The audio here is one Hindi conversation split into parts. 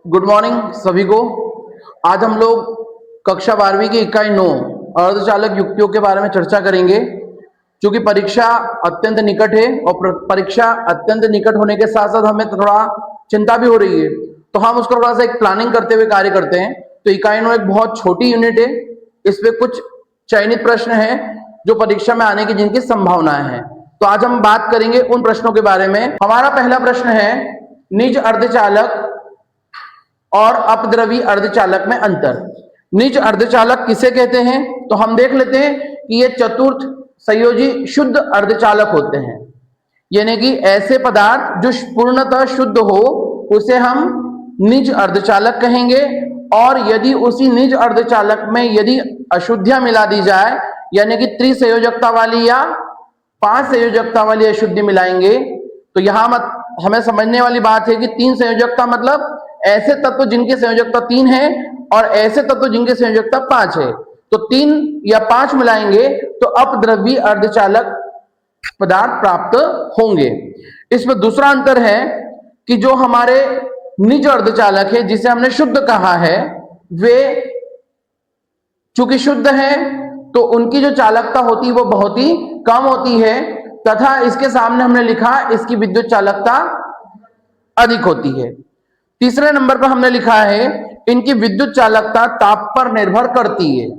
गुड मॉर्निंग सभी को। आज हम लोग कक्षा 12वीं की इकाई 9 अर्धचालक युक्तियों के बारे में चर्चा करेंगे। क्योंकि परीक्षा अत्यंत निकट है और परीक्षा अत्यंत निकट होने के साथ साथ हमें थोड़ा चिंता भी हो रही है, तो हम उसको थोड़ा सा एक प्लानिंग करते हुए कार्य करते हैं। तो इकाई 9 एक बहुत छोटी यूनिट है, इसमें कुछ चयनित प्रश्न हैं जो परीक्षा में आने की जिनकी संभावनाएं हैं। तो आज हम बात करेंगे उन प्रश्नों के बारे में। हमारा पहला प्रश्न है, निज अर्धचालक और अपद्रवी अर्धचालक में अंतर। निज अर्धचालक किसे कहते हैं? तो हम देख लेते हैं कि ये चतुर्थ संयोजी शुद्ध अर्धचालक होते हैं, यानी कि ऐसे पदार्थ जो पूर्णतः शुद्ध हो उसे हम निज अर्धचालक कहेंगे। और यदि उसी निज अर्धचालक में यदि अशुद्धियां मिला दी जाए, यानी कि त्रिसंयोजकता वाली या 5 संयोजकता वाली अशुद्धि मिलाएंगे, तो यहां हमें समझने वाली बात है कि 3 संयोजकता मतलब ऐसे तत्व जिनकी संयोजकता 3 है और ऐसे तत्व जिनकी संयोजकता 5 है। तो 3 या 5 मिलाएंगे तो अपद्रव्य अर्धचालक पदार्थ प्राप्त होंगे। इसमें दूसरा अंतर है कि जो हमारे निज अर्धचालक है जिसे हमने शुद्ध कहा है, वे चूंकि शुद्ध है तो उनकी जो चालकता होती है वो बहुत ही कम होती है, तथा इसके सामने हमने लिखा इसकी विद्युत चालकता अधिक होती है। तीसरे नंबर पर हमने लिखा है इनकी विद्युत चालकता ताप पर निर्भर करती है,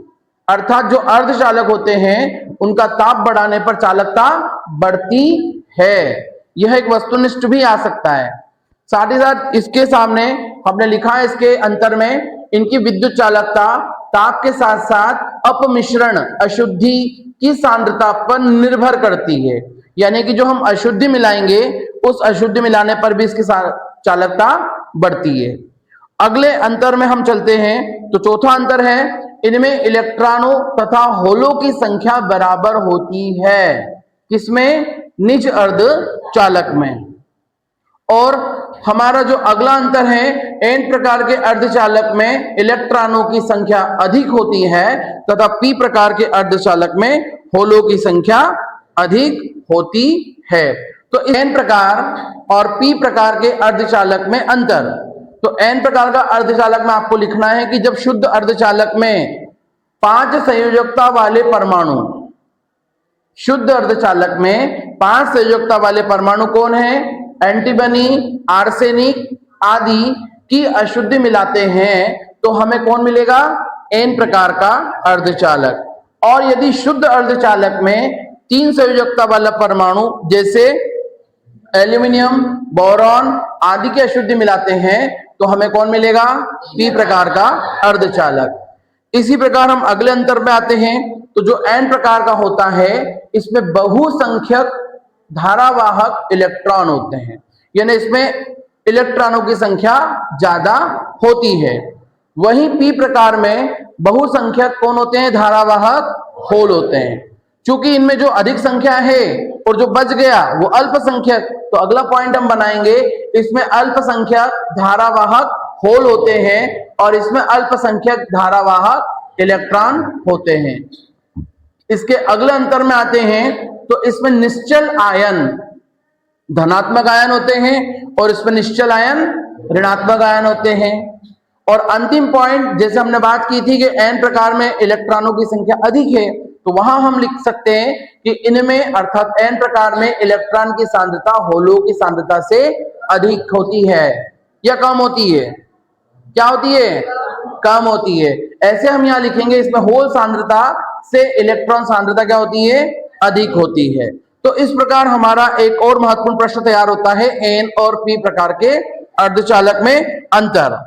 अर्थात जो अर्धचालक होते हैं उनका ताप बढ़ाने पर चालकता बढ़ती है। यह एक वस्तुनिष्ठ भी आ सकता है। साथ ही साथ इसके सामने हमने लिखा है इसके अंतर में इनकी विद्युत चालकता ताप के साथ साथ अपमिश्रण अशुद्धि की सांद्रता पर निर्भर करती है, यानी कि जो हम अशुद्धि मिलाएंगे उस अशुद्धि मिलाने पर भी इसकी चालकता बढ़ती है। अगले अंतर में हम चलते हैं तो चौथा अंतर है इनमें इलेक्ट्रॉनों तथा होलों की संख्या बराबर होती है। किसमें? निज अर्धचालक में। और हमारा जो अगला अंतर है, एन प्रकार के अर्धचालक में इलेक्ट्रॉनों की संख्या अधिक होती है तथा पी प्रकार के अर्धचालक में होलों की संख्या अधिक होती है। तो एन प्रकार और पी प्रकार के अर्धचालक में अंतर। तो एन प्रकार का अर्धचालक में आपको लिखना है कि जब शुद्ध अर्धचालक में 5 संयोजकता वाले परमाणु, शुद्ध अर्धचालक में 5 संयोजकता वाले परमाणु कौन है? एंटीमनी, आर्सेनिक आदि की अशुद्धि मिलाते हैं तो हमें कौन मिलेगा? एन प्रकार का अर्धचालक। और यदि शुद्ध अर्धचालक में 3 संयोजकता वाला परमाणु जैसे एल्यूमिनियम, बोरॉन आदि की अशुद्धि मिलाते हैं तो हमें कौन मिलेगा? पी प्रकार का अर्धचालक। इसी प्रकार हम अगले अंतर में आते हैं तो जो एन प्रकार का होता है इसमें बहुसंख्यक धारावाहक इलेक्ट्रॉन होते हैं, यानी इसमें इलेक्ट्रॉनों की संख्या ज्यादा होती है। वहीं पी प्रकार में बहुसंख्यक कौन होते हैं? धारावाहक होल होते हैं। चूंकि इनमें जो अधिक संख्या है और जो बच गया वो अल्पसंख्यक, तो अगला पॉइंट हम बनाएंगे इसमें अल्पसंख्यक धारावाहक होल होते हैं और इसमें अल्पसंख्यक धारावाहक इलेक्ट्रॉन होते हैं। इसके अगले अंतर में आते हैं तो इसमें निश्चल आयन धनात्मक आयन होते हैं और इसमें निश्चल आयन ऋणात्मक आयन होते हैं। और अंतिम पॉइंट जैसे हमने बात की थी कि एन प्रकार में इलेक्ट्रॉनों की संख्या अधिक है, तो वहां हम लिख सकते हैं कि इनमें अर्थात एन प्रकार में इलेक्ट्रॉन की सांद्रता होलों की सांद्रता से अधिक होती है या कम होती है? क्या होती है? कम होती है। ऐसे हम यहां लिखेंगे इसमें होल सांद्रता से इलेक्ट्रॉन सांद्रता क्या होती है? अधिक होती है। तो इस प्रकार हमारा एक और महत्वपूर्ण प्रश्न तैयार होता है एन और पी प्रकार के अर्धचालक में अंतर।